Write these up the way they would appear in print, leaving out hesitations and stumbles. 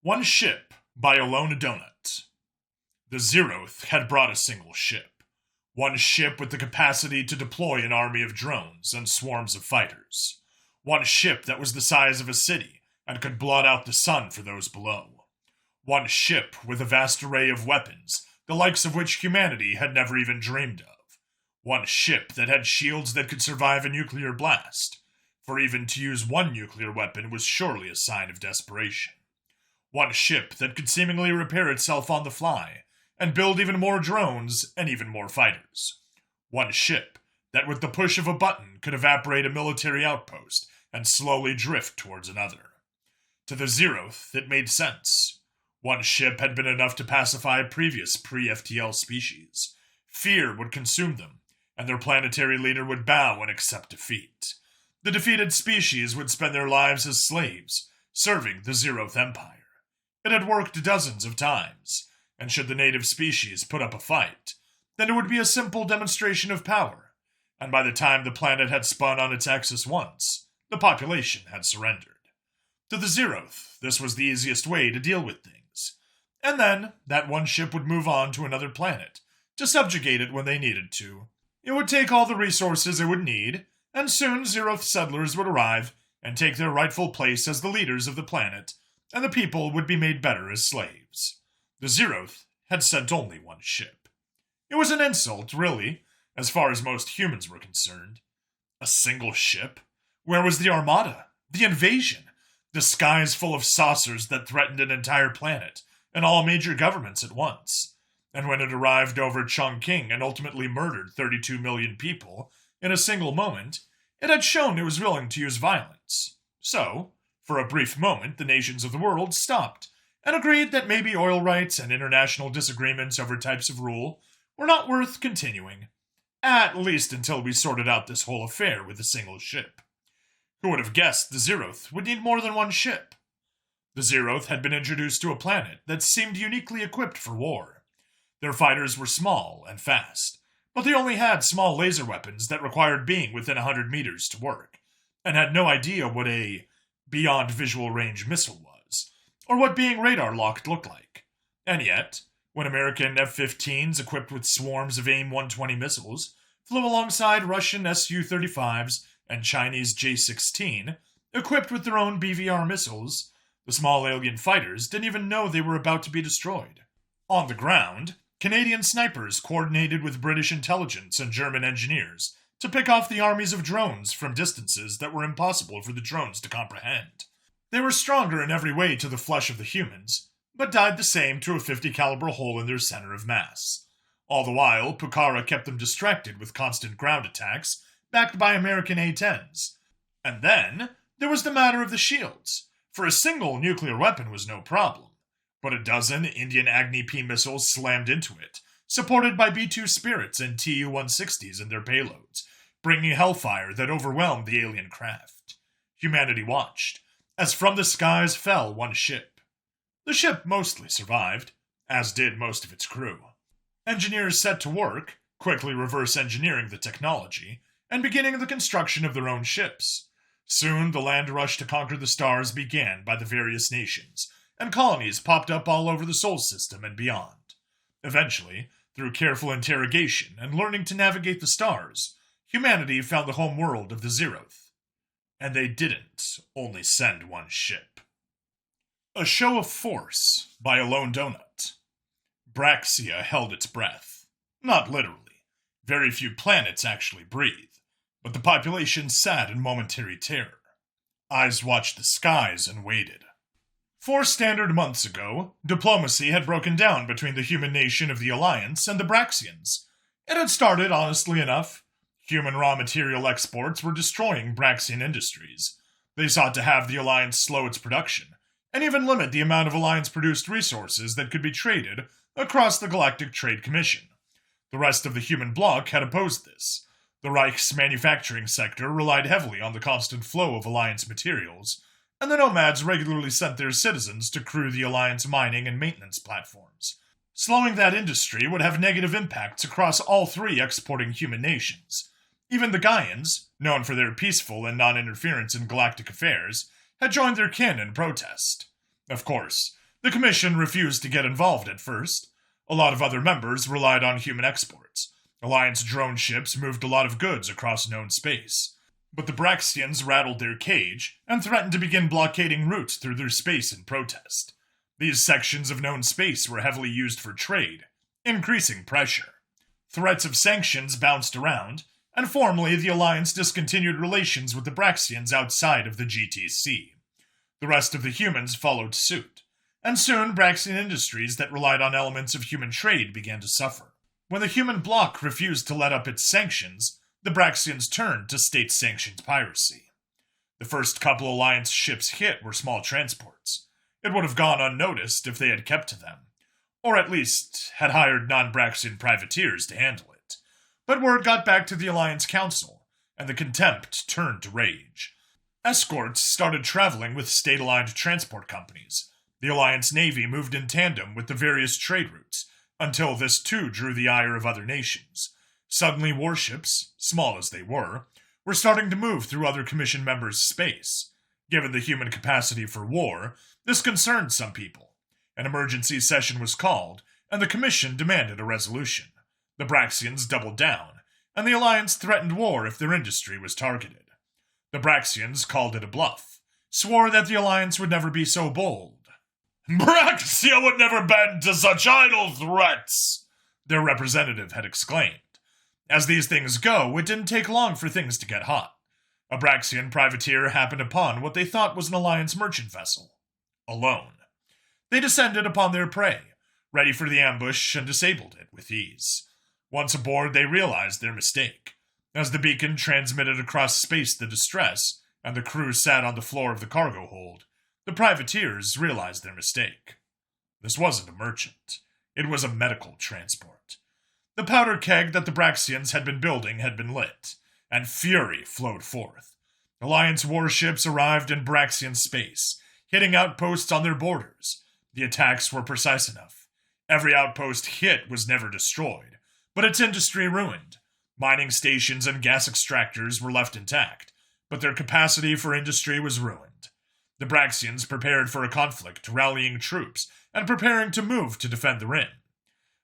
One Ship by AloneDoughnut. The Zeroth had brought a single ship. One ship with the capacity to deploy an army of drones and swarms of fighters. One ship that was the size of a city and could blot out the sun for those below. One ship with a vast array of weapons, the likes of which humanity had never even dreamed of. One ship that had shields that could survive a nuclear blast, for even to use one nuclear weapon was surely a sign of desperation. One ship that could seemingly repair itself on the fly, and build even more drones and even more fighters. One ship that with the push of a button could evaporate a military outpost and slowly drift towards another. To the Zeroth, it made sense. One ship had been enough to pacify previous pre-FTL species. Fear would consume them, and their planetary leader would bow and accept defeat. The defeated species would spend their lives as slaves, serving the Zeroth Empire. It had worked dozens of times, and should the native species put up a fight, then it would be a simple demonstration of power, and by the time the planet had spun on its axis once, the population had surrendered. To the Zeroth, this was the easiest way to deal with things, and then that one ship would move on to another planet, to subjugate it when they needed to. It would take all the resources it would need, and soon Zeroth settlers would arrive and take their rightful place as the leaders of the planet, and the people would be made better as slaves. The Zeroth had sent only one ship. It was an insult, really, as far as most humans were concerned. A single ship? Where was the armada? The invasion? The skies full of saucers that threatened an entire planet, and all major governments at once. And when it arrived over Chongqing and ultimately murdered 32 million people in a single moment, it had shown it was willing to use violence. So, for a brief moment, the nations of the world stopped and agreed that maybe oil rights and international disagreements over types of rule were not worth continuing, at least until we sorted out this whole affair with a single ship. Who would have guessed the Zeroth would need more than one ship? The Zeroth had been introduced to a planet that seemed uniquely equipped for war. Their fighters were small and fast, but they only had small laser weapons that required being within 100 meters to work, and had no idea what a beyond visual range missile was, or what being radar locked looked like. And yet, when American F-15s equipped with swarms of AIM-120 missiles flew alongside Russian Su-35s and Chinese J-16, equipped with their own BVR missiles, the small alien fighters didn't even know they were about to be destroyed. On the ground, Canadian snipers coordinated with British intelligence and German engineers to pick off the armies of drones from distances that were impossible for the drones to comprehend. They were stronger in every way to the flesh of the humans, but died the same to a .50 caliber hole in their center of mass. All the while, Pucara kept them distracted with constant ground attacks, backed by American A-10s. And then, there was the matter of the shields. For a single nuclear weapon was no problem, but a dozen Indian Agni-P missiles slammed into it, supported by B-2 Spirits and Tu-160s in their payloads, bringing hellfire that overwhelmed the alien craft. Humanity watched, as from the skies fell one ship. The ship mostly survived, as did most of its crew. Engineers set to work, quickly reverse engineering the technology, and beginning the construction of their own ships. Soon the land rush to conquer the stars began by the various nations, and colonies popped up all over the Sol system and beyond. Eventually, through careful interrogation and learning to navigate the stars, humanity found the home world of the Zeroth. And they didn't only send one ship. A Show of Force by AloneDoughnut. Braxia held its breath. Not literally. Very few planets actually breathe, but the population sat in momentary terror. Eyes watched the skies and waited. 4 standard months ago, diplomacy had broken down between the human nation of the Alliance and the Braxians. It had started honestly enough. Human raw material exports were destroying Braxian industries. They sought to have the Alliance slow its production, and even limit the amount of Alliance-produced resources that could be traded across the Galactic Trade Commission. The rest of the human bloc had opposed this. The Reich's manufacturing sector relied heavily on the constant flow of Alliance materials, and the Nomads regularly sent their citizens to crew the Alliance mining and maintenance platforms. Slowing that industry would have negative impacts across all 3 exporting human nations. Even the Gaians, known for their peaceful and non-interference in galactic affairs, had joined their kin in protest. Of course, the The Commission refused to get involved at first. A lot of other members relied on human exports. Alliance drone ships moved a lot of goods across known space. But the Braxians rattled their cage and threatened to begin blockading routes through their space in protest. These sections of known space were heavily used for trade, increasing pressure. Threats of sanctions bounced around, and formally the Alliance discontinued relations with the Braxians outside of the GTC. The rest of the humans followed suit, and soon Braxian industries that relied on elements of human trade began to suffer. When the human bloc refused to let up its sanctions, the Braxians turned to state-sanctioned piracy. The first couple Alliance ships hit were small transports. It would have gone unnoticed if they had kept to them, or at least had hired non-Braxian privateers to handle it. But word got back to the Alliance Council, and the contempt turned to rage. Escorts started traveling with state-aligned transport companies. The Alliance Navy moved in tandem with the various trade routes, until this too drew the ire of other nations. Suddenly warships, small as they were starting to move through other Commission members' space. Given the human capacity for war, this concerned some people. An emergency session was called, and the Commission demanded a resolution. The Braxians doubled down, and the Alliance threatened war if their industry was targeted. The Braxians called it a bluff, swore that the Alliance would never be so bold. "Braxia would never bend to such idle threats," their representative had exclaimed. As these things go, it didn't take long for things to get hot. A Braxian privateer happened upon what they thought was an Alliance merchant vessel. Alone. They descended upon their prey, ready for the ambush, and disabled it with ease. Once aboard, they realized their mistake. As the beacon transmitted across space the distress, and the crew sat on the floor of the cargo hold, the privateers realized their mistake. This wasn't a merchant. It was a medical transport. The powder keg that the Braxians had been building had been lit, and fury flowed forth. Alliance warships arrived in Braxian space, hitting outposts on their borders. The attacks were precise enough. Every outpost hit was never destroyed, but its industry ruined. Mining stations and gas extractors were left intact, but their capacity for industry was ruined. The Braxians prepared for a conflict, rallying troops and preparing to move to defend the Rim.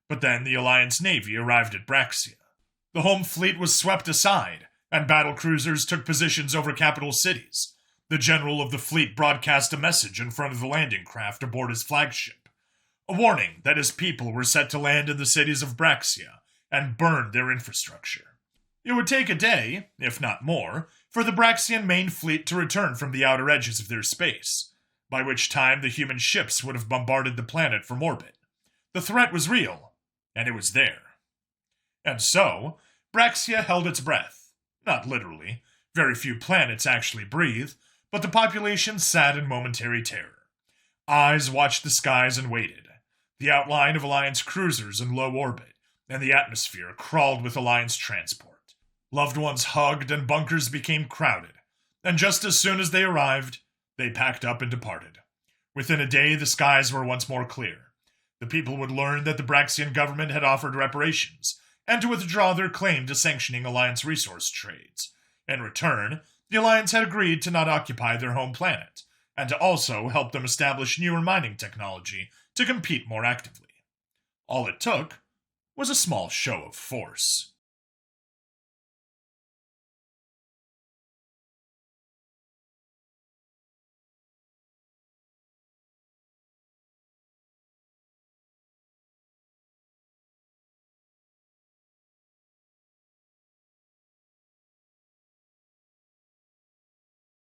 But then the Alliance Navy arrived at Braxia. The home fleet was swept aside, and battle cruisers took positions over capital cities. The general of the fleet broadcast a message in front of the landing craft aboard his flagship, a warning that his people were set to land in the cities of Braxia and burn their infrastructure. It would take a day, if not more, for the Braxian main fleet to return from the outer edges of their space, by which time the human ships would have bombarded the planet from orbit. The threat was real, and it was there. And so, Braxia held its breath. Not literally. Very few planets actually breathe, but the population sat in momentary terror. Eyes watched the skies and waited. The outline of Alliance cruisers in low orbit, and the atmosphere crawled with Alliance transport. Loved ones hugged and bunkers became crowded, and just as soon as they arrived, they packed up and departed. Within a day, the skies were once more clear. The people would learn that the Braxian government had offered reparations, and to withdraw their claim to sanctioning Alliance resource trades. In return, the Alliance had agreed to not occupy their home planet, and to also help them establish newer mining technology to compete more actively. All it took was a small show of force.